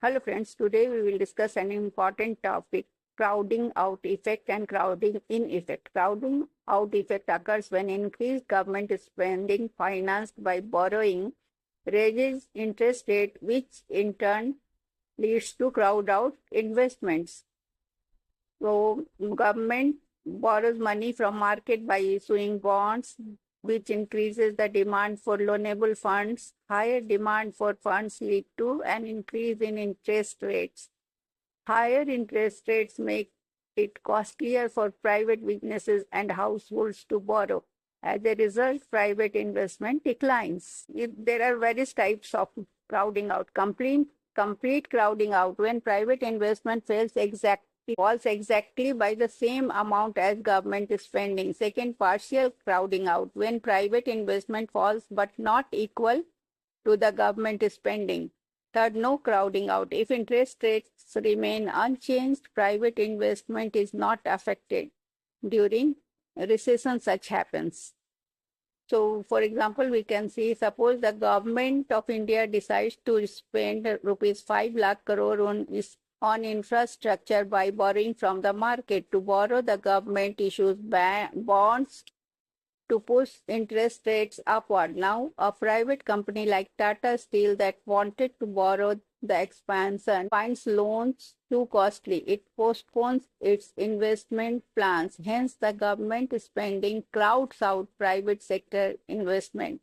Hello friends, today we will discuss an important topic, crowding out effect and crowding in effect. Crowding out effect occurs when increased government spending financed by borrowing raises interest rate, which in turn leads to crowd out investments. So government borrows money from market by issuing bonds, which increases the demand for loanable funds. Higher demand for funds lead to an increase in interest rates. Higher interest rates make it costlier for private businesses and households to borrow. As a result, private investment declines. There are various types of crowding out. Complete crowding out, when private investment falls exactly by the same amount as government spending. Second, partial crowding out, when private investment falls but not equal to the government spending. Third, no crowding out. If interest rates remain unchanged, private investment is not affected. During recession, such happens. So, for example, we can see, suppose the government of India decides to spend rupees 5 lakh crore on infrastructure by borrowing from the market. To borrow, the government issues bonds to push interest rates upward. Now, a private company like Tata Steel that wanted to borrow the expansion finds loans too costly. It postpones its investment plans. Hence, the government spending crowds out private sector investment.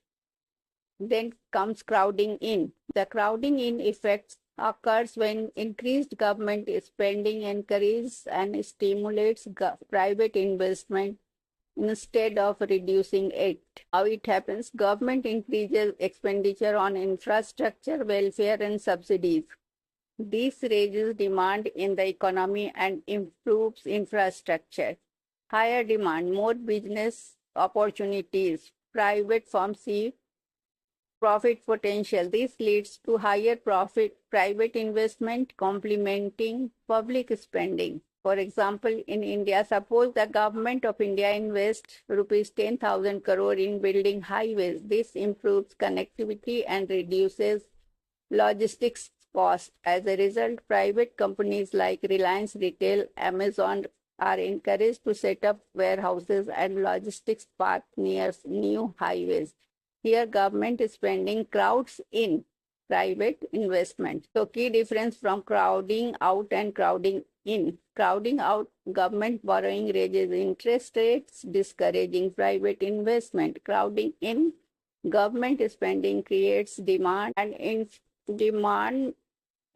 Then comes crowding in. The crowding in effect occurs when increased government spending encourages and stimulates private investment instead of reducing it. How it happens? Government increases expenditure on infrastructure, welfare, and subsidies. This raises demand in the economy and improves infrastructure. Higher demand, more business opportunities. Private firms see profit potential. This leads to higher private investment complementing public spending. For example, in India, suppose the government of India invests rupees 10,000 crore in building highways. This improves connectivity and reduces logistics costs. As a result, private companies like Reliance Retail, Amazon are encouraged to set up warehouses and logistics parks near new highways. Here, government spending crowds in private investment. So, key difference from crowding out and crowding in. Crowding out, government borrowing raises interest rates, discouraging private investment. Crowding in, government spending creates demand, and demand